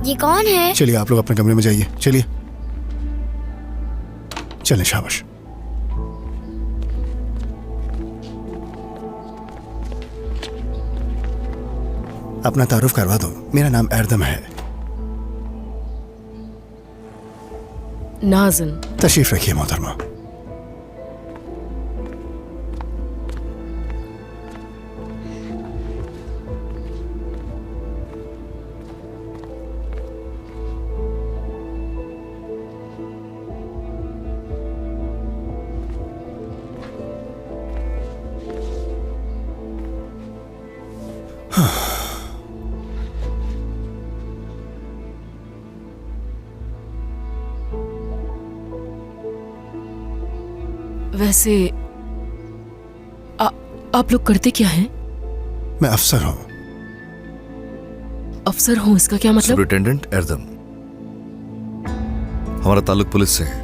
ये कौन है? चलिए आप लोग अपने कमरे में जाइए, चलिए चलें, शाबाश। अपना तारुफ करवा दो। मेरा नाम एरदम है। नाज़न। तशरीफ रखिए मोहतरमा। वैसे आप लोग करते क्या हैं? मैं अफसर हूं। अफसर हूं इसका क्या मतलब? सुपरिटेंडेंट एरदम। हमारा ताल्लुक पुलिस से है।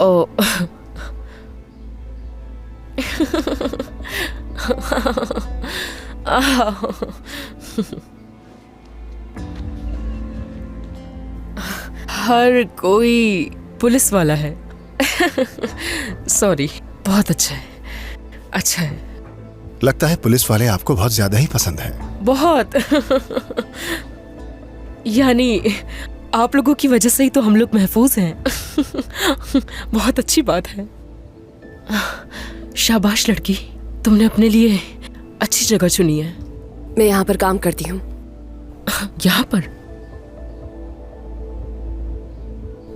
ओ हर कोई पुलिस वाला है। सॉरी, बहुत अच्छा है, अच्छा है। लगता है पुलिस वाले आपको बहुत ज्यादा ही पसंद हैं। बहुत। यानी आप लोगों की वजह से ही तो हम लोग महफूज हैं। बहुत अच्छी बात है। शाबाश लड़की, तुमने अपने लिए अच्छी जगह चुनी है। मैं यहाँ पर काम करती हूँ। यहाँ पर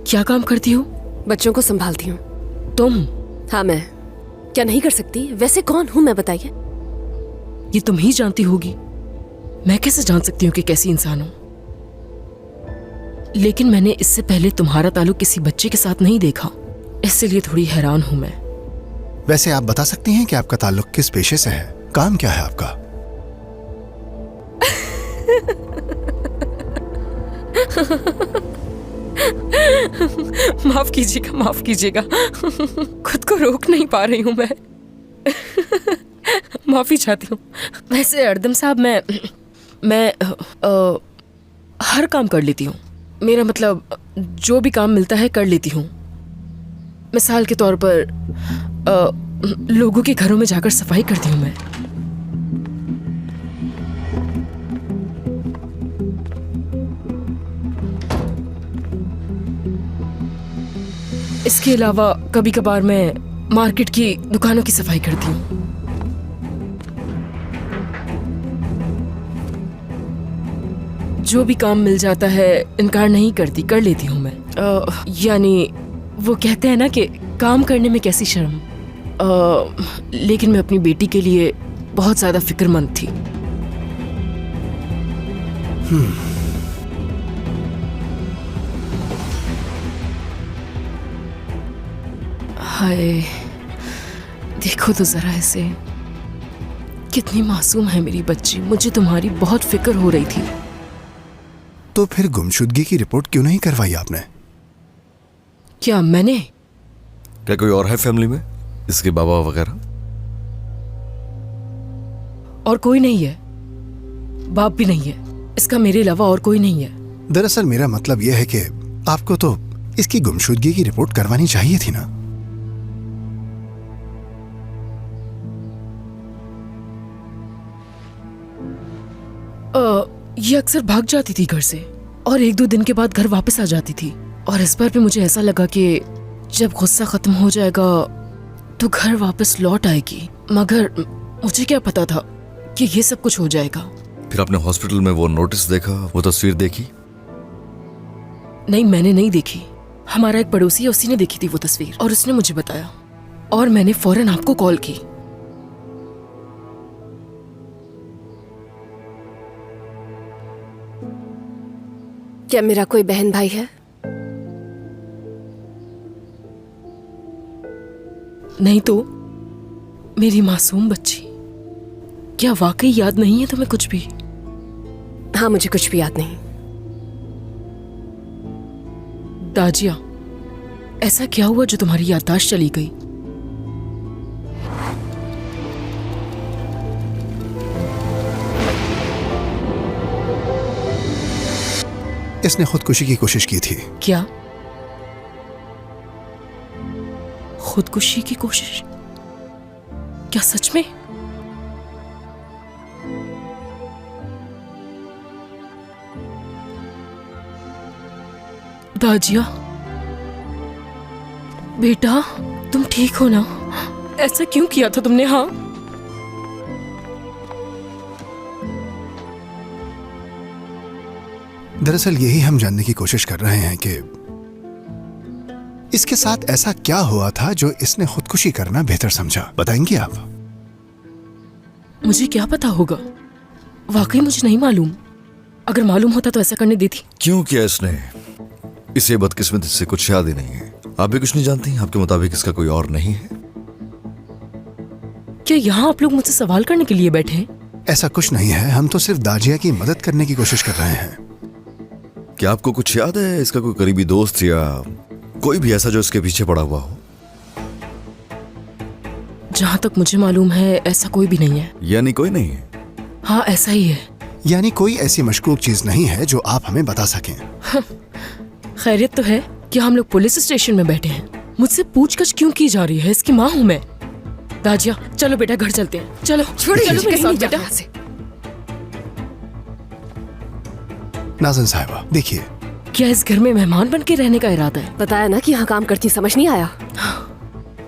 क्या काम करती हो? बच्चों को संभालती हूँ। तुम? हाँ, मैं क्या नहीं कर सकती? वैसे कौन हूँ मैं, बताइए। ये तुम ही जानती होगी, मैं कैसे जान सकती हूँ कि कैसी इंसान हो? लेकिन मैंने इससे पहले तुम्हारा ताल्लुक किसी बच्चे के साथ नहीं देखा, इसलिए थोड़ी हैरान हूं मैं। वैसे आप बता सकती हैं कि आपका ताल्लुक किस पेशे से है? काम क्या है आपका? माफ कीजिएगा, माफ कीजिएगा। खुद को रोक नहीं पा रही हूं मैं। माफी चाहती हूँ। वैसे अर्दम साहब, मैं हर काम कर लेती हूँ। मेरा मतलब जो भी काम मिलता है कर लेती हूँ। मिसाल के तौर पर लोगों के घरों में जाकर सफाई करती हूँ मैं। इसके अलावा कभी कभार मैं मार्केट की दुकानों की सफाई करती हूँ। जो भी काम मिल जाता है इनकार नहीं करती, कर लेती हूँ मैं। यानी वो कहते हैं ना कि काम करने में कैसी शर्म। लेकिन मैं अपनी बेटी के लिए बहुत ज्यादा फिक्रमंद थी। हाय, देखो तो जरा ऐसे, कितनी मासूम है मेरी बच्ची। मुझे तुम्हारी बहुत फिक्र हो रही थी। तो फिर गुमशुदगी की रिपोर्ट क्यों नहीं करवाई आपने? क्या मैंने? क्या कोई और है फैमिली में, इसके बाबा वगैरह? और कोई नहीं है, बाप भी नहीं है। इसका मेरे अलावा और कोई नहीं है। दरअसल मेरा मतलब यह है कि आपको तो इसकी गुमशुदगी की रिपोर्ट करवानी चाहिए थी ना। ये अक्सर भाग जाती थी घर से और एक दो दिन के बाद घर वापस आ जाती थी। और इस बार भी मुझे ऐसा लगा कि जब गुस्सा खत्म हो जाएगा तो घर वापस लौट आएगी। मगर मुझे क्या पता था कि ये सब कुछ हो जाएगा। फिर आपने हॉस्पिटल में वो नोटिस देखा, वो तस्वीर देखी? नहीं, मैंने नहीं देखी। हमारा एक पड़ोसी है, उसी ने देखी थी वो तस्वीर और उसने मुझे बताया और मैंने फौरन आपको कॉल की। क्या मेरा कोई बहन भाई है? नहीं तो मेरी मासूम बच्ची। क्या वाकई याद नहीं है तुम्हें कुछ भी? हाँ, मुझे कुछ भी याद नहीं। दाजिया, ऐसा क्या हुआ जो तुम्हारी याददाश्त चली गई? इसने खुदकुशी की कोशिश की थी। क्या? खुदकुशी की कोशिश? क्या सच में? दाजिया बेटा, तुम ठीक हो ना? ऐसा क्यों किया था तुमने? हाँ, दरअसल यही हम जानने की कोशिश कर रहे हैं कि इसके साथ ऐसा क्या हुआ था जो इसने खुदकुशी करना बेहतर समझा। बताएंगी आप? मुझे क्या पता होगा, वाकई मुझे नहीं मालूम। अगर मालूम होता तो ऐसा करने देती। क्यों किया इसने? इसे बदकिस्मती से कुछ याद ही नहीं है। आप भी कुछ नहीं जानती? आपके मुताबिक इसका कोई और नहीं है? क्या यहाँ आप लोग मुझसे सवाल करने के लिए बैठे हैं? ऐसा कुछ नहीं है, हम तो सिर्फ दाजिया की मदद करने की कोशिश कर रहे हैं। क्या आपको कुछ याद है? इसका कोई करीबी दोस्त या कोई भी ऐसा जो इसके पीछे पड़ा हुआ हो? जहाँ तक मुझे मालूम है ऐसा कोई भी नहीं है। यानी कोई नहीं है? हाँ, ऐसा ही है। यानी कोई ऐसी मशकूक चीज नहीं है जो आप हमें बता सकें। खैरियत तो है कि हम लोग पुलिस स्टेशन में बैठे हैं। मुझसे पूछताछ क्यों की जा रही है? इसकी माँ हूँ मैं। दाजिया चलो बेटा, घर चलते हैं। चलो छोड़िए, चलो मेरे कहीं साथ नहीं बेटा। जाना यहाँ से। नाज़िन साहिबा देखिए, क्या इस घर में मेहमान बन के रहने का इरादा है? बताया ना कि यहाँ काम करती, समझ नहीं आया?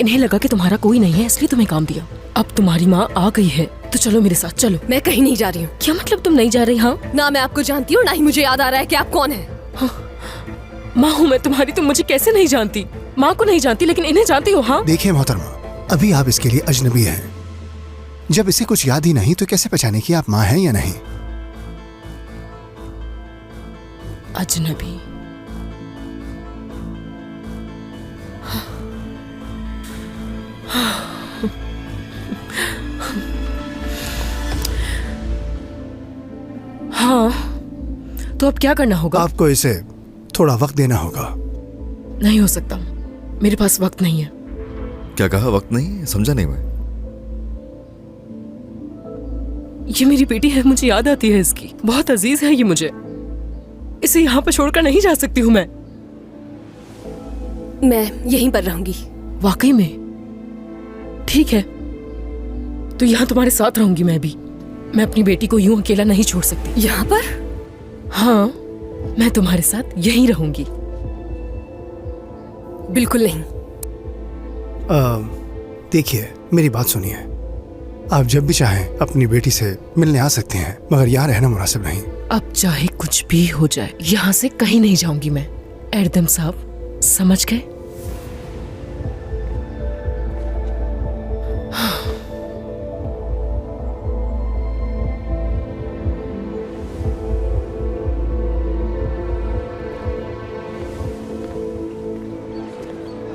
इन्हें लगा कि तुम्हारा कोई नहीं है इसलिए तुम्हें काम दिया। अब तुम्हारी माँ आ गई है तो चलो मेरे साथ चलो। मैं कहीं नहीं जा रही हूँ। क्या मतलब तुम नहीं जा रही? हाँ, ना मैं आपको जानती हूँ, ना ही मुझे याद आ रहा है कि आप कौन है। माँ हूँ मैं तुम्हारी, तुम मुझे कैसे नहीं जानती? माँ को नहीं जानती लेकिन इन्हें जानती हो। हाँ, देखिए मोहतरमा, अभी आप इसके लिए अजनबी हैं। जब इसे कुछ याद ही नहीं तो कैसे पहचाने कि आप माँ हैं या नहीं? अजनबी? हाँ, तो अब क्या करना होगा? आपको इसे थोड़ा वक्त देना होगा। नहीं हो सकता, मेरे पास वक्त नहीं है। क्या कहा? वक्त नहीं? समझा नहीं मैं। ये मेरी बेटी है, मुझे याद आती है इसकी। बहुत अजीज है ये मुझे। इसे यहाँ पर छोड़कर नहीं जा सकती हूँ मैं। यहीं पर रहूंगी। वाकई में? ठीक है, तो यहाँ तुम्हारे साथ रहूंगी मैं भी। मैं अपनी बेटी को यूं अकेला नहीं छोड़ सकती। यहाँ पर? हाँ, मैं तुम्हारे साथ यहीं रहूंगी। बिल्कुल नहीं। देखिए मेरी बात सुनिए, आप जब भी चाहें अपनी बेटी से मिलने आ सकते हैं, मगर यहाँ रहना मुनासिब नहीं। अब चाहे कुछ भी हो जाए, यहाँ से कहीं नहीं जाऊंगी मैं। एर्दम साहब, समझ गए?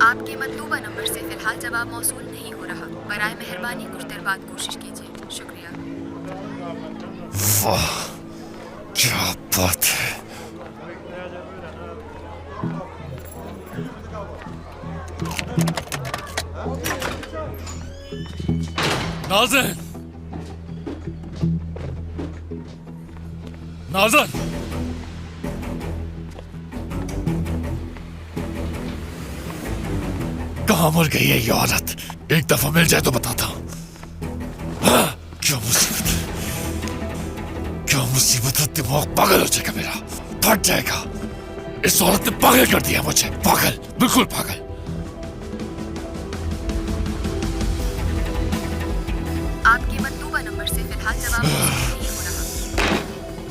आपके मतलूबा नंबर से फिलहाल जवाब मौसूल नहीं हो रहा। बराए मेहरबानी कुछ देर बाद कोशिश कीजिए। शुक्रिया। वाह, क्या बात है। नाज़िन, नाज़िन, कहाँ मर गई है ये औरत? एक दफा मिल जाए तो बताता हूँ। क्या मुसीबत है, क्या मुसीबत है। दिमाग पागल हो जाएगा मेरा, फट जाएगा। इस औरत ने पागल कर दिया मुझे, पागल, बिल्कुल पागल। आपके मतलूबा नंबर से फिलहाल जवाब मौसूल नहीं हो रहा।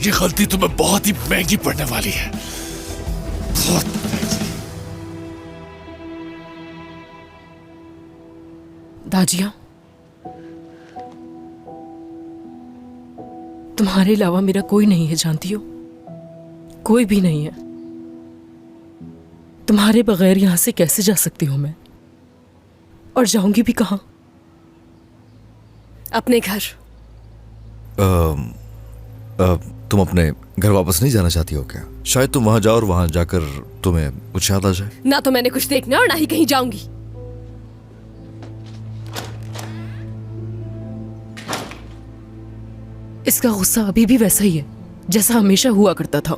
ये गलती तुम्हें बहुत ही महंगी पड़ने वाली है, बहुत महंगी। दाजिया, तुम्हारे अलावा मेरा कोई नहीं है, जानती हो? कोई भी नहीं है। तुम्हारे बगैर यहां से कैसे जा सकती हूं मैं? और जाऊंगी भी कहां? अपने घर। तुम अपने घर वापस नहीं जाना चाहती हो क्या? शायद तुम वहां जाओ और वहां जाकर तुम्हें कुछ याद आ जाए। ना तो मैंने कुछ देखना और ना ही कहीं जाऊंगी। इसका गुस्सा अभी भी वैसा ही है जैसा हमेशा हुआ करता था।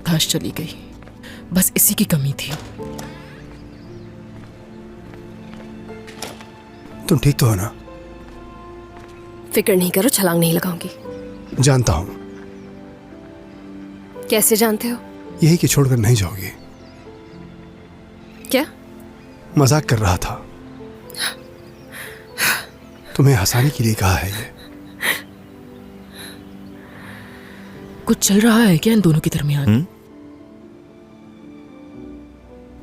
याददाश्त चली गई। बस इसी की कमी थी। तुम ठीक तो हो ना? फिक्र नहीं करो, छलांग नहीं लगाऊंगी। जानता हूं। कैसे जानते हो? यही कि छोड़कर नहीं जाओगी। क्या? मजाक कर रहा था। तुम्हें हंसाने के लिए कहा है ये। कुछ चल रहा है क्या इन दोनों के दरमियान?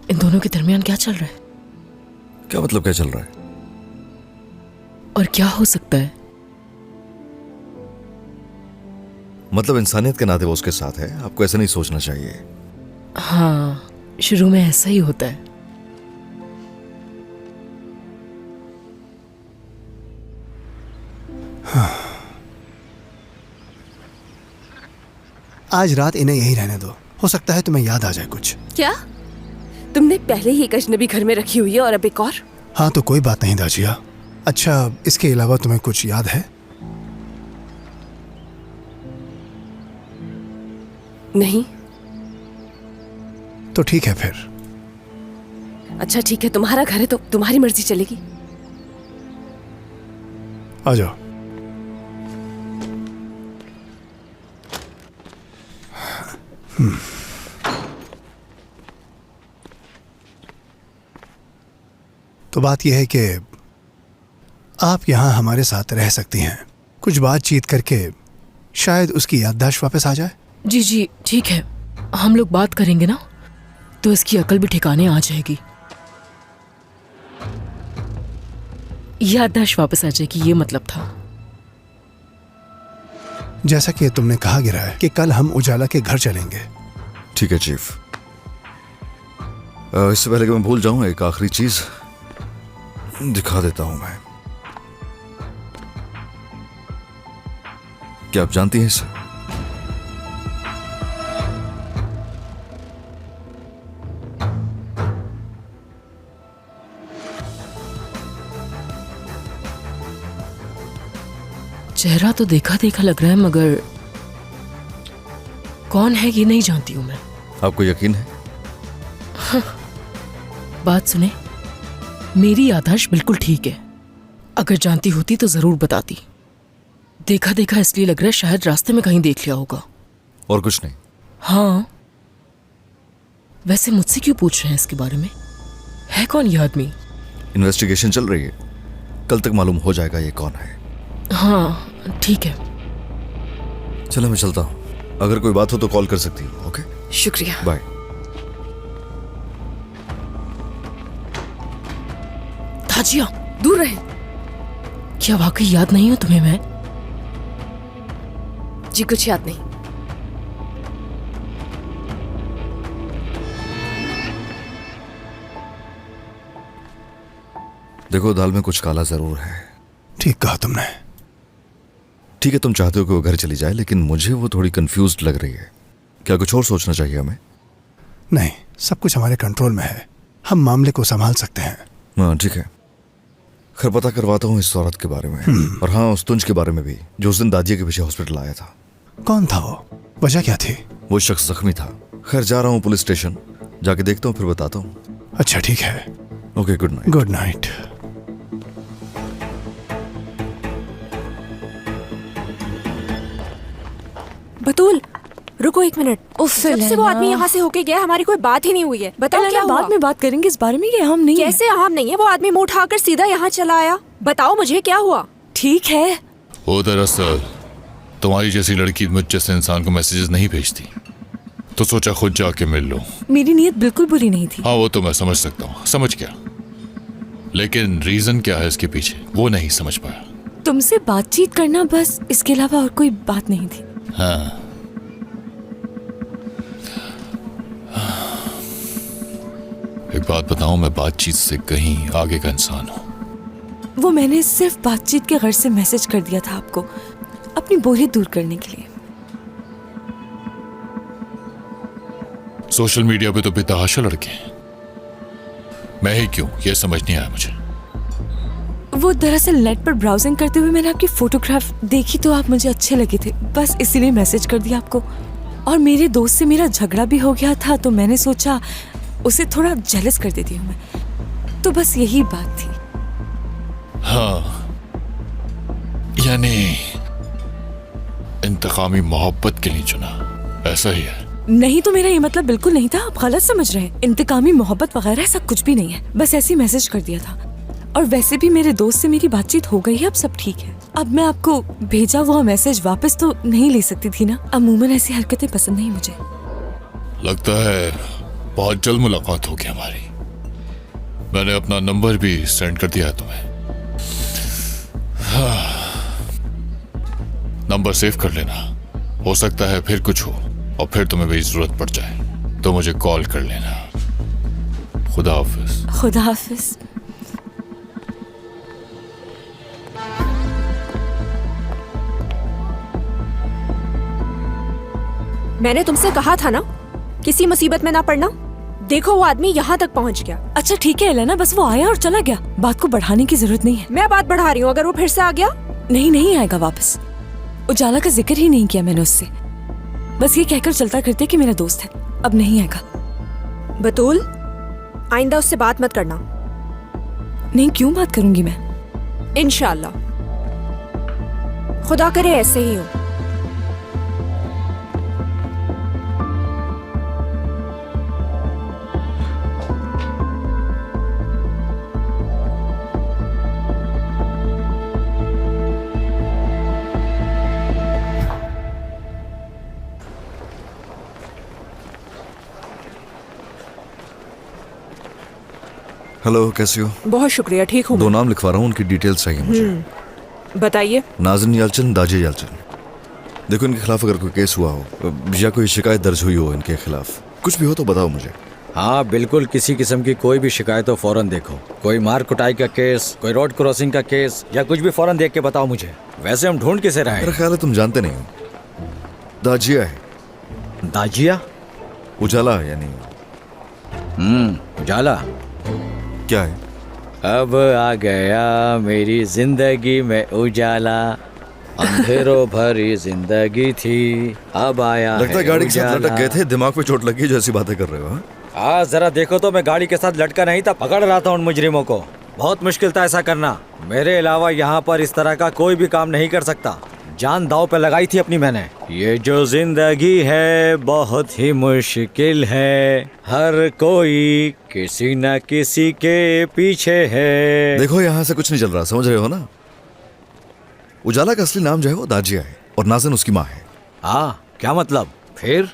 इन दोनों के दरमियान क्या चल रहा है? क्या मतलब क्या चल रहा है? और क्या हो सकता है? मतलब इंसानियत के नाते वो उसके साथ है, आपको ऐसा नहीं सोचना चाहिए। हाँ, शुरू में ऐसा ही होता है। आज रात इन्हें यही रहने दो। हो सकता है तुम्हें याद आ जाए कुछ। क्या? तुमने पहले ही एक अजनबी घर में रखी हुई है और अब एक और? हाँ तो कोई बात नहीं दाजिया। अच्छा, इसके अलावा तुम्हें कुछ याद है? नहीं। तो ठीक है फिर। अच्छा ठीक है, तुम्हारा घर है तो तुम्हारी मर्जी चलेगी। आ जाओ। तो बात यह है कि आप यहां हमारे साथ रह सकती हैं। कुछ बातचीत करके शायद उसकी याददाश्त वापस आ जाए। जी जी ठीक है, हम लोग बात करेंगे ना तो इसकी अकल भी ठिकाने आ जाएगी। याददाश्त वापस आ जाएगी, ये मतलब था। जैसा कि तुमने कहा गिरा है कि कल हम उजाला के घर चलेंगे। ठीक है चीफ। इससे पहले कि मैं भूल जाऊं, एक आखिरी चीज दिखा देता हूं मैं। क्या आप जानती हैं इसे? चेहरा तो देखा देखा लग रहा है, मगर कौन है ये नहीं जानती हूं मैं। आपको यकीन है? बात सुने, मेरी याददाश्त बिल्कुल ठीक है। अगर जानती होती तो जरूर बताती। देखा देखा इसलिए लग रहा है शायद रास्ते में कहीं देख लिया होगा। और कुछ नहीं? हाँ, वैसे मुझसे क्यों पूछ रहे हैं इसके बारे में? है कौन ये आदमी? इन्वेस्टिगेशन चल रही है, कल तक मालूम हो जाएगा ये कौन है। हाँ ठीक है। चलो मैं चलता हूँ, अगर कोई बात हो तो कॉल कर सकती हूँ। ओके, शुक्रिया। बाय। ताजिया, दूर रहे। क्या वाकई याद नहीं हो तुम्हें मैं? जी कुछ याद नहीं। देखो, दाल में कुछ काला जरूर है। ठीक कहा तुमने। ठीक है, तुम चाहते हो कि वो घर चली जाए, लेकिन मुझे वो थोड़ी कंफ्यूज्ड लग रही है। क्या कुछ और सोचना चाहिए हमें? नहीं, सब कुछ हमारे कंट्रोल में है। हम मामले को संभाल सकते हैं। हाँ ठीक है, खैर पता करवाता हूँ इस औरत के बारे में। और हाँ, उस तुंज के बारे में भी जो उस दिन दादिया के पीछे हॉस्पिटल आया था। कौन था वो? वजह क्या थी? वो शख्स जख्मी था। खैर जा रहा हूँ पुलिस स्टेशन, जाके देखता हूँ फिर बताता हूँ। अच्छा ठीक है। Okay, good night. Good night. Batool रुको एक मिनट। जब से वो आदमी यहाँ से होके गया हमारी कोई बात ही नहीं हुई है। बताओ क्या हुआ? बाद में बात करेंगे इस बारे में। ये हम नहीं कैसे अहम नहीं है? वो आदमी मुंह उठाकर सीधा यहाँ चला आया। बताओ मुझे क्या हुआ? ठीक है। वो दरअसल तुम्हारी जैसी लड़की मुझ जैसे इंसान को मैसेजेस नहीं भेजती, तो सोचा खुद जाके मिल लो। मेरी नीयत बिल्कुल बुरी नहीं थी। हाँ वो तो मैं समझ सकता हूँ, समझ गया, लेकिन रीजन क्या है इसके पीछे वो नहीं समझ पाया। तुमसे बातचीत करना, बस इसके अलावा और कोई बात नहीं थी। हाँ एक बात बताऊं, मैं बातचीत से कहीं आगे का इंसान हूं। वो मैंने सिर्फ बातचीत के गर्ज से मैसेज कर दिया था आपको, अपनी बोरियत दूर करने के लिए। सोशल मीडिया पे तो बेतहाशा लड़के हैं, मैं ही क्यों, ये समझ नहीं आया मुझे। वो दरअसल नेट पर ब्राउजिंग करते हुए मैंने आपकी फोटोग्राफ देखी तो आप मुझे अच्छे लगे थे, बस इसीलिए मैसेज कर दिया आपको। और मेरे दोस्त से मेरा झगड़ा भी हो गया था, तो मैंने सोचा उसे थोड़ा जेलस कर देती हूँ मैं। तो बस यही बात थी। हाँ, यानी इंतकामी मोहब्बत के लिए चुना, ऐसा ही है? नहीं तो मेरा ये मतलब बिल्कुल नहीं था, आप गलत समझ रहे हैं। इंतकामी मोहब्बत वगैरह ऐसा कुछ भी नहीं है, बस ऐसे ही मैसेज कर दिया था। और वैसे भी मेरे दोस्त से मेरी बातचीत हो गई है, अब सब ठीक है। अब मैं आपको भेजा हुआ मैसेज वापस तो नहीं ले सकती थी ना। अमूमन ऐसी हरकतें पसंद नहीं मुझे। लगता है बहुत जल्द मुलाकात होगी हमारी। मैंने अपना नंबर भी सेंड कर दिया है तुम्हें। नंबर सेव कर लेना, हो सकता है फिर कुछ हो और फिर तुम्हें मेरी जरूरत पड़ जाए तो मुझे कॉल कर लेना। खुदा हाफिज। खुदा हाफिज। मैंने तुमसे कहा था ना किसी मुसीबत में ना पड़ना। देखो वो आदमी यहाँ तक पहुँच गया। अच्छा ठीक है एलेना, बस वो आया और चला गया, बात को बढ़ाने की जरूरत नहीं है। मैं बात बढ़ा रही हूँ, अगर वो फिर से आ गया? नहीं आएगा वापस। उजाला का जिक्र ही नहीं किया मैंने उससे, बस ये कहकर चलता करते कि मेरा दोस्त है। अब नहीं आएगा। बतूल, आइंदा उससे बात मत करना। नहीं, क्यों बात करूंगी मैं? इंशाल्लाह, खुदा करे ऐसे ही हो। हेलो, कैसी हो? बहुत शुक्रिया, ठीक हूँ। 2 नाम लिखवा रहा हूँ, उनकी डिटेल्स चाहिए मुझे। बताइए। नाज़रीन यालचन, दाजिया यालचन। देखो, इनके खिलाफ अगर कोई केस हुआ हो या कोई शिकायत दर्ज हुई हो इनके खिलाफ, कुछ भी हो तो बताओ मुझे। हाँ बिल्कुल, किसी किस्म की कोई भी शिकायत हो फौरन देखो। कोई मार कुटाई का केस, कोई रोड क्रॉसिंग का केस या कुछ भी फौरन देख के बताओ मुझे। वैसे हम ढूंढ किसे रहे हैं? मेरा ख्याल है तुम जानते नहीं हो। दाजिया है। दाजिया? उजाला यानी। उजाला क्या है? अब आ गया मेरी जिंदगी में उजाला, अंधेरों भरी जिंदगी थी, अब आया। लगता है गाड़ी के साथ लटक गए थे, दिमाग पे चोट लगी जो ऐसी बातें कर रहे हो। हाँ जरा देखो तो, मैं गाड़ी के साथ लटका नहीं था, पकड़ रहा था उन मुजरिमों को। बहुत मुश्किल था ऐसा करना, मेरे अलावा यहाँ पर इस तरह का कोई भी काम नहीं कर सकता। जान दांव पे लगाई थी अपनी मैंने। ये जो जिंदगी है बहुत ही मुश्किल है, हर कोई किसी न किसी के पीछे है। देखो यहाँ से कुछ नहीं चल रहा, समझ रहे हो ना? उजाला का असली नाम जो है वो दाजिया है और नाज़िन उसकी माँ है। हाँ, क्या मतलब? फिर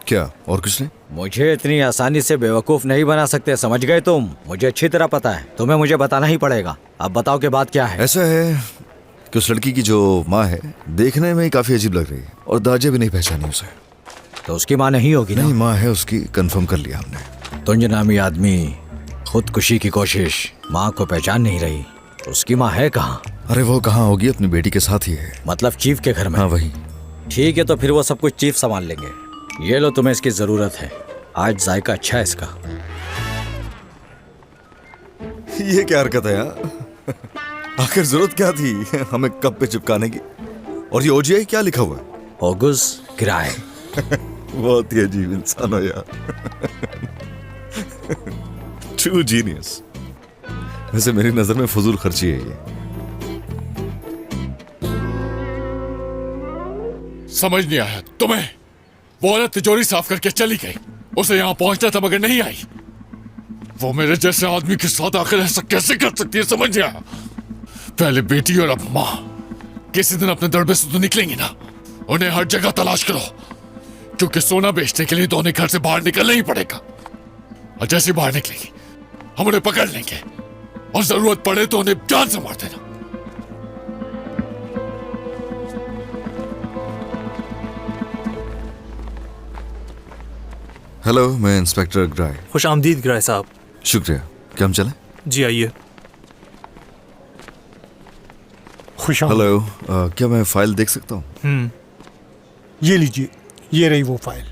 क्या और कुछ नहीं? मुझे इतनी आसानी से बेवकूफ नहीं बना सकते, समझ गए तुम? मुझे अच्छी तरह पता है, तुम्हें मुझे बताना ही पड़ेगा। अब बताओ के बाद क्या है? ऐसा है कि उस लड़की की जो माँ है देखने में ही काफी अजीब लग रही है और दाजिया भी नहीं पहचानी उसे। तो उसकी माँ नहीं होगी ना? नहीं, माँ है उसकी, कंफर्म कर लिया हमने। तुंज नामी आदमी खुदकुशी की कोशिश, माँ को पहचान नहीं रही, उसकी माँ है कहाँ? अरे वो कहाँ होगी, अपनी बेटी के साथ ही है। मतलब चीफ के घर में? हाँ वही। ठीक है, तो फिर वो सब कुछ चीफ संभाल लेंगे। ये लो, तुम्हें इसकी जरूरत है, आज जायका अच्छा है इसका। ये क्या हरकत है यार? आखिर जरूरत क्या थी हमें कप पे चिपकाने की? और ये ओजीआई क्या लिखा हुआ है? ओगुस किराए। बहुत ही अजीब इंसान हो यार। True genius. वैसे मेरी नजर में फजूल खर्ची है ये। समझ नहीं आया तुम्हें? वो औरत तिजोरी साफ करके चली गई, उसे यहाँ पहुंचना था मगर नहीं आई। वो मेरे जैसे आदमी के साथ आखिर ऐसा कैसे कर सकती है, समझ नहीं आया। पहले बेटी और अब माँ, किसी दिन अपने दड़बे से तो निकलेंगी ना। उन्हें हर जगह तलाश करो, क्योंकि सोना बेचने के लिए तो उन्हें घर से बाहर निकलना ही पड़ेगा। और जैसे बाहर निकलेंगी हम उन्हें पकड़ लेंगे और जरूरत पड़े तो उन्हें जान से मार देना। हेलो, मैं इंस्पेक्टर ग्राय। खुश आमदीद ग्राय साहब। शुक्रिया। क्या हम चलें? जी आइए। खुश हेलो, क्या मैं फाइल देख सकता हूँ? ये लीजिए, ये रही वो फाइल।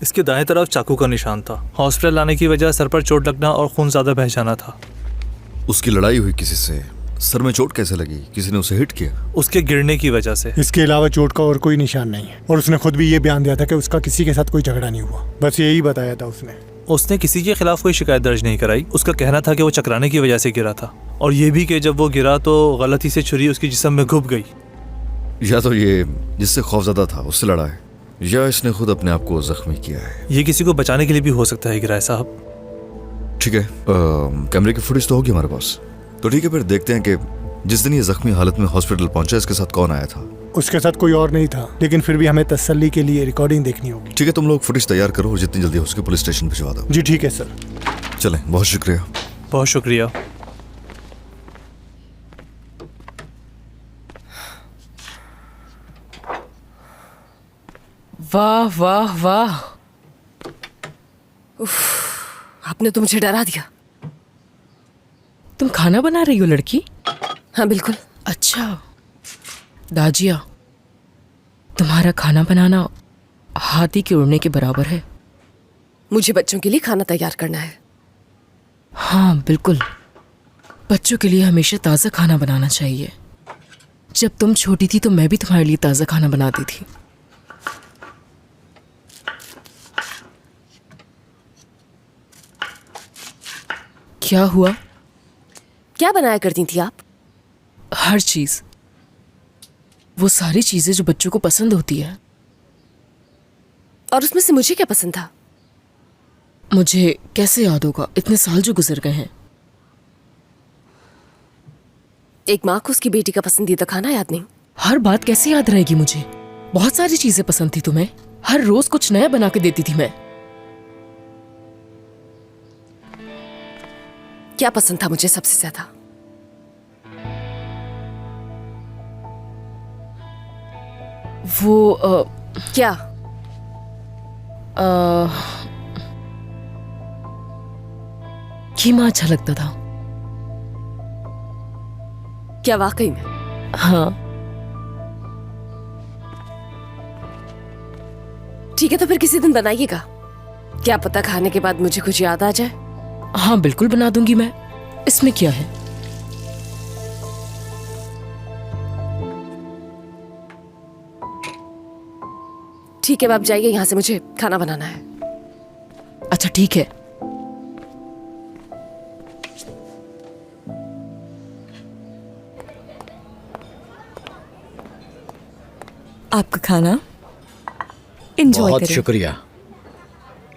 इसके दाएं तरफ चाकू का निशान था। हॉस्पिटल लाने की वजह सर पर चोट लगना और खून ज्यादा बह जाना था। उसकी लड़ाई हुई किसी से? सर में चोट कैसे लगी? किसी ने उसे हिट किया? उसके गिरने की वजह से। इसके अलावा चोट का और कोई निशान नहीं है। और उसने खुद भी ये बयान दिया था कि उसका किसी के साथ कोई झगड़ा नहीं हुआ, बस यही बताया था उसने। उसने किसी के खिलाफ कोई शिकायत दर्ज नहीं कराई। उसका कहना था कि वो चकराने की वजह से गिरा था, और ये भी कि जब वो गिरा तो गलती से छुरी उसके जिस्म में घुप गई। या तो ये जिससे खौफजदा था उससे लड़ा है, या इसने खुद अपने आप को जख्मी किया है। ये किसी को बचाने के लिए भी हो सकता है गिराए साहब। ठीक है, कैमरे की फुटेज तो होगी हमारे पास, तो ठीक है फिर देखते हैं कि जिस दिन ये जख्मी हालत में हॉस्पिटल पहुंचा इसके साथ कौन आया था। उसके साथ कोई और नहीं था, लेकिन फिर भी हमें तसल्ली के लिए रिकॉर्डिंग देखनी होगी। ठीक है, तुम लोग फुटेज तैयार करो और जितनी जल्दी हो सके पुलिस स्टेशन भिजवा दो। जी ठीक है सर। चलें, बहुत शुक्रिया। बहुत शुक्रिया। वाह वाह वाह, आपने तो मुझे डरा दिया। तुम खाना बना रही हो लड़की? हाँ बिल्कुल। अच्छा दाजिया, तुम्हारा खाना बनाना हाथी के उड़ने के बराबर है। मुझे बच्चों के लिए खाना तैयार करना है। हाँ बिल्कुल, बच्चों के लिए हमेशा ताज़ा खाना बनाना चाहिए। जब तुम छोटी थी तो मैं भी तुम्हारे लिए ताज़ा खाना बनाती थी। क्या हुआ? क्या बनाया करती थी आप? हर चीज, वो सारी चीजें जो बच्चों को पसंद होती है। और उसमें से मुझे क्या पसंद था? मुझे कैसे याद होगा, इतने साल जो गुजर गए हैं। एक माँ को उसकी बेटी का पसंदीदा खाना याद नहीं? हर बात कैसे याद रहेगी मुझे? बहुत सारी चीजें पसंद थी तुम्हें, हर रोज कुछ नया बना के देती थी मैं। क्या पसंद था मुझे सबसे ज्यादा? वो क्या? कीमा अच्छा लगता था। क्या वाकई में? हाँ। ठीक है, तो फिर किसी दिन बनाइएगा। क्या पता खाने के बाद मुझे कुछ याद आ जाए। हाँ बिल्कुल बना दूंगी मैं, इसमें क्या है। ठीक है, अब आप जाइए यहाँ से, मुझे खाना बनाना है। अच्छा ठीक है। आपका खाना एंजॉय बहुत करें। शुक्रिया।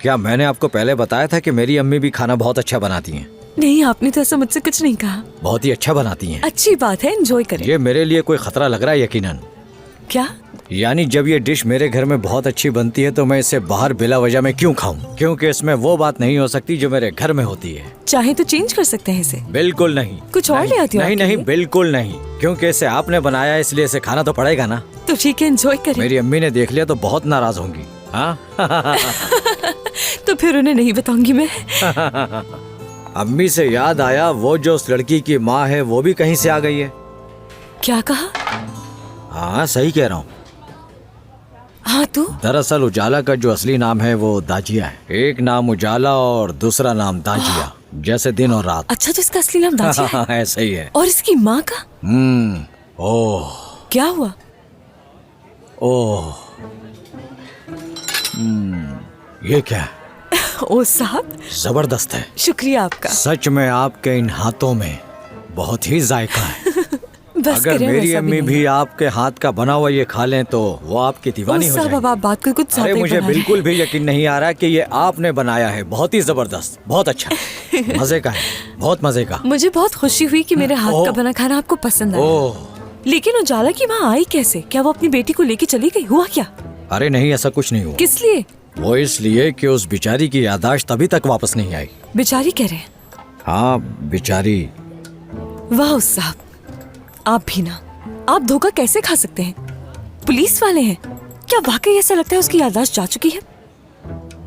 क्या मैंने आपको पहले बताया था कि मेरी अम्मी भी खाना बहुत अच्छा बनाती हैं? नहीं, आपने तो ऐसा मुझसे कुछ नहीं कहा। बहुत ही अच्छा बनाती हैं। अच्छी बात है, एंजॉय करें। ये मेरे लिए कोई खतरा लग रहा है यकीनन। क्या? यानी जब ये डिश मेरे घर में बहुत अच्छी बनती है तो मैं इसे बाहर बिला वजह में क्यों खाऊं? क्योंकि इसमें वो बात नहीं हो सकती जो मेरे घर में होती है। चाहे तो चेंज कर सकते हैं इसे। बिल्कुल नहीं। कुछ और ले आती हूँ नहीं आपके नहीं लिए? बिल्कुल नहीं, क्योंकि इसे आपने बनाया इसलिए इसे खाना तो पड़ेगा ना। तो ठीक है, एंजॉय करें। मेरी अम्मी ने देख लिया तो बहुत नाराज होंगी। हाँ तो फिर उन्हें नहीं बताऊंगी मैं। अम्मी से याद आया, वो जो उस लड़की की माँ है वो भी कहीं से आ गई है। क्या कहा? हाँ सही कह रहा हूँ। हाँ तो दरअसल उजाला का जो असली नाम है वो दाजिया है। एक नाम उजाला और दूसरा नाम दाजिया, जैसे दिन और रात। अच्छा, तो इसका असली नाम दाजिया है? ऐसा ही है। और इसकी माँ का? ओह। क्या हुआ? ओह। ये क्या है? ओ साहब, जबरदस्त है। शुक्रिया आपका। सच में आपके इन हाथों में बहुत ही जायका है। बस अगर करें, मेरी वैसा अम्मी नहीं। भी आपके हाथ का बना हुआ ये खा लें तो वो आपकी दीवानी हो साहब, जाएगी। अब आप बात को कुछ ज्यादा अरे ही मुझे बढ़ा रहे हैं। बिल्कुल भी यकीन नहीं आ रहा कि ये आपने बनाया है। बहुत ही जबरदस्त, बहुत अच्छा, मजे का है, बहुत मजे का। मुझे बहुत खुशी हुई कि मेरे हाथ ओह। का बना खाना आपको पसंद आया। ओह। लेकिन उजाला की माँ आई कैसे? क्या वो अपनी बेटी को लेके चली गई? हुआ क्या? अरे नहीं, ऐसा कुछ नहीं हुआ। किस लिए? वो इसलिए कि उस बेचारी की याददाश्त तभी तक वापस नहीं आई। बेचारी कह रहे हैं? हाँ बेचारी। वाह साहब, आप भी ना। आप धोखा कैसे खा सकते हैं? पुलिस वाले हैं क्या? वाकई ऐसा लगता है उसकी याददाश्त जा चुकी है?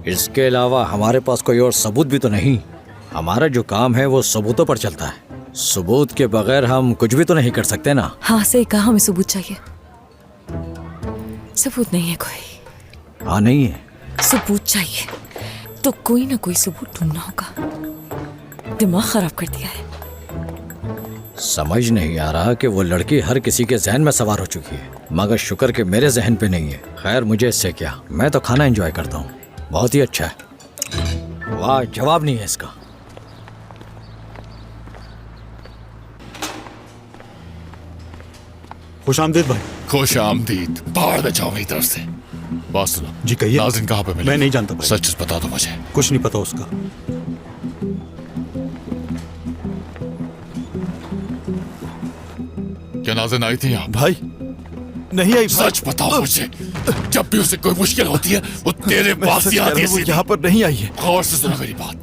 इसके अलावा हमारे पास कोई और सबूत भी तो नहीं। हमारा जो काम है वो सबूतों पर चलता है। सबूत के बगैर हम कुछ भी तो नहीं कर सकते ना। हाँ सही कहा, हमें सबूत चाहिए। सबूत नहीं है कोई? हाँ नहीं है। सबूत चाहिए तो कोई ना कोई सबूत ढूंढना होगा। दिमाग खराब कर दिया है। समझ नहीं आ रहा कि वो लड़की हर किसी के जहन में सवार हो चुकी है, मगर शुक्र कि मेरे जहन पे नहीं है। खैर मुझे इससे क्या, मैं तो खाना एंजॉय करता हूँ। बहुत ही अच्छा है। वाह, जवाब नहीं है इसका। खुश आमदीद भाई। खुश आमदीद। बाहर में जाओ मेरी तरफ से। बात सुनो जी, कहिए। नाज़िन कहाँ पे मिले? मैं नहीं जानता भाई। सच बता दो मुझे। कुछ नहीं पता उसका। क्या नाज़िन आई थी यहाँ? भाई नहीं आई। सच बताओ मुझे। जब भी उसे कोई मुश्किल होती है वो तेरे पास ही आती है। वो यहाँ पर नहीं आई है। गौर से सुनो मेरी बात।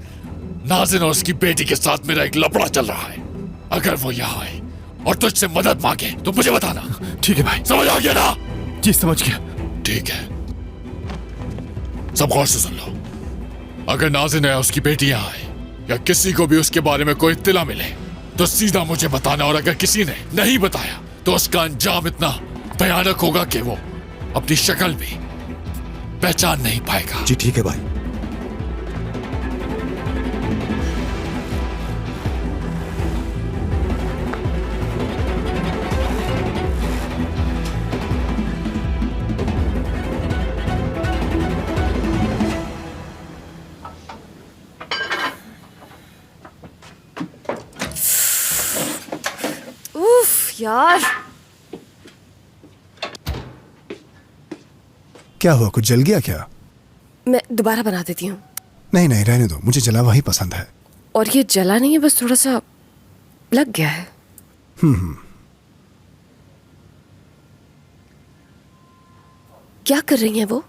नाज़िन और उसकी बेटी के साथ मेरा एक लफड़ा चल रहा है। अगर वो यहाँ आए और तुझसे मदद मांगे तो मुझे बताना। ठीक है भाई। समझ आ गया ना? जी समझ गया। ठीक है, सब गौर से सुन लो। अगर नाज़िन या उसकी बेटी यहाँ आए या किसी को भी उसके बारे में कोई इत्तला मिले तो सीधा मुझे बताना, और अगर किसी ने नहीं बताया तो उसका अंजाम इतना भयानक होगा कि वो अपनी शक्ल भी पहचान नहीं पाएगा। जी ठीक है भाई। यार क्या हुआ, कुछ जल गया क्या? मैं दोबारा बना देती हूँ। नहीं नहीं, रहने दो, मुझे जला वही पसंद है। और ये जला नहीं है, बस थोड़ा सा लग गया है। क्या कर रही हैं वो?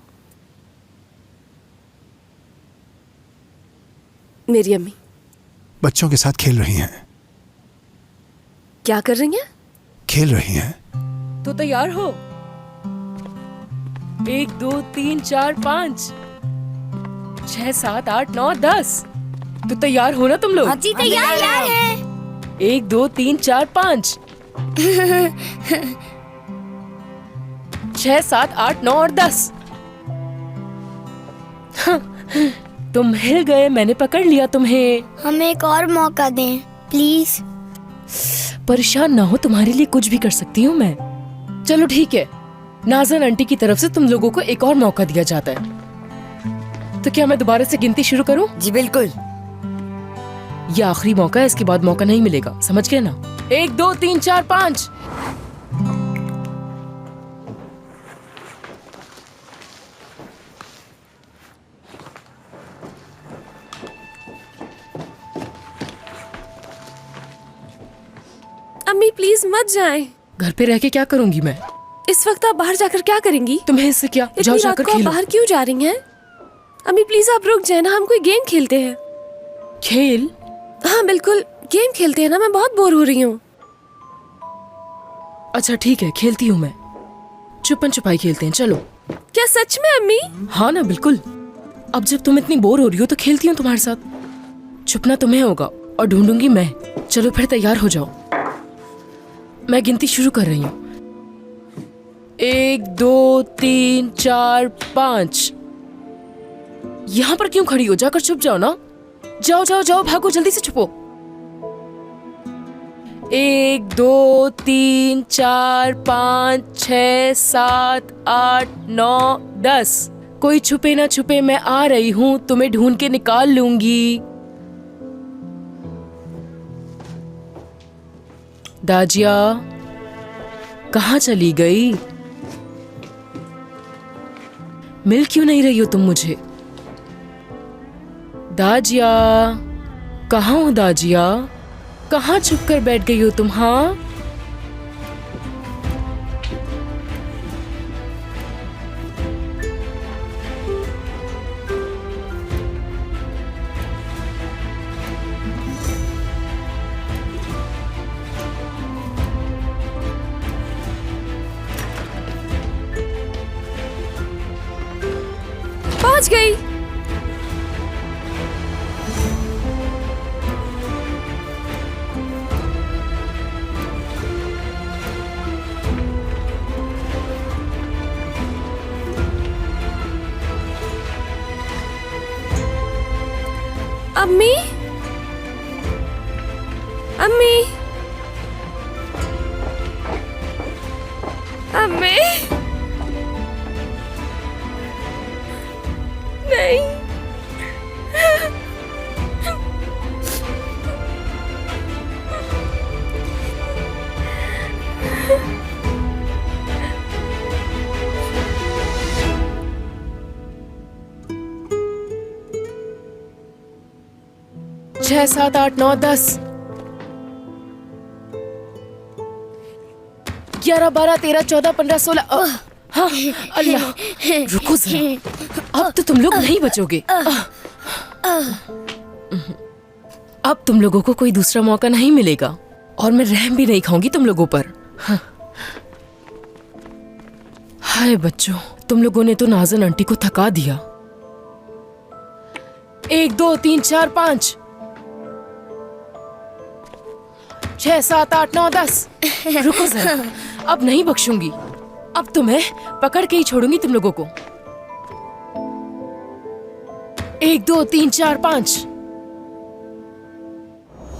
मेरी अम्मी बच्चों के साथ खेल रही हैं। क्या कर रही हैं? खेल रही हैं। तो तैयार हो? 1 2 3 4 5 6 7 8 9 10। तो तैयार हो ना तुम लोग? जी तैयार है। 1 2 3 4 5 6 7 8 9 और 10। तुम हिल गए, मैंने पकड़ लिया तुम्हें। हमें एक और मौका दें प्लीज। परेशान ना हो, तुम्हारे लिए कुछ भी कर सकती हूँ मैं। चलो ठीक है, नाज़िन आंटी की तरफ से तुम लोगों को एक और मौका दिया जाता है। तो क्या मैं दोबारा से गिनती शुरू करूँ? जी बिल्कुल। ये आखिरी मौका है, इसके बाद मौका नहीं मिलेगा, समझ गए ना? 1 2 3 4 5। अम्मी प्लीज मत जाएं। घर पे रह के क्या करूंगी मैं? इस वक्त आप बाहर जाकर क्या करेंगी? तुम्हें इससे क्या? जाओ जाकर खेलो। आप बाहर क्यों जा रही हैं? अम्मी प्लीज आप रुक जाए ना, हम कोई गेम खेलते हैं। खेल? हाँ बिल्कुल, गेम खेलते हैं ना, मैं बहुत बोर हो रही हूँ। अच्छा ठीक है, खेलती हूँ मैं। छुपन छुपाई खेलते हैं, चलो। क्या सच में अम्मी? हाँ ना बिल्कुल। अब जब तुम इतनी बोर हो रही हो तो खेलती हूँ तुम्हारे साथ। छुपना तुम्हें होगा और ढूंढूंगी मैं। चलो फिर तैयार हो जाओ, मैं गिनती शुरू कर रही हूँ। 1 2 3 4 5। यहाँ पर क्यों खड़ी हो? जाकर छुप जाओ ना। जाओ जाओ जाओ, भागो, जल्दी से छुपो। 1 2 3 4 5 6 7 8 9 10। कोई छुपे ना छुपे, मैं आ रही हूँ, तुम्हें ढूंढ के निकाल लूंगी। दाजिया कहाँ चली गई? मिल क्यों नहीं रही हो तुम मुझे? दाजिया कहाँ हो? दाजिया कहाँ छुप कर बैठ गई हो तुम? हाँ पहुंच गई। अम्मी, अम्मी, मम्मी नहीं। छह, सात, आठ, नौ, 10, 11, 12, 13, 14, 15, 16। हाँ, अल्लाह, रुको जरा। अब तो तुम लोग नहीं बचोगे। अब तुम लोगों को कोई दूसरा मौका नहीं मिलेगा और मैं रहम भी नहीं खाऊंगी तुम लोगों पर। हाँ। हाय बच्चों, तुम लोगों ने तो नाज़न आंटी को थका दिया। 1, 2, 3, 4, 5, 6, 7, 8, 9, 10। रुको जरा, अब नहीं बख्शूंगी। अब तो मैं पकड़ के ही छोड़ूंगी तुम लोगों को। 1, 2, 3, 4, 5।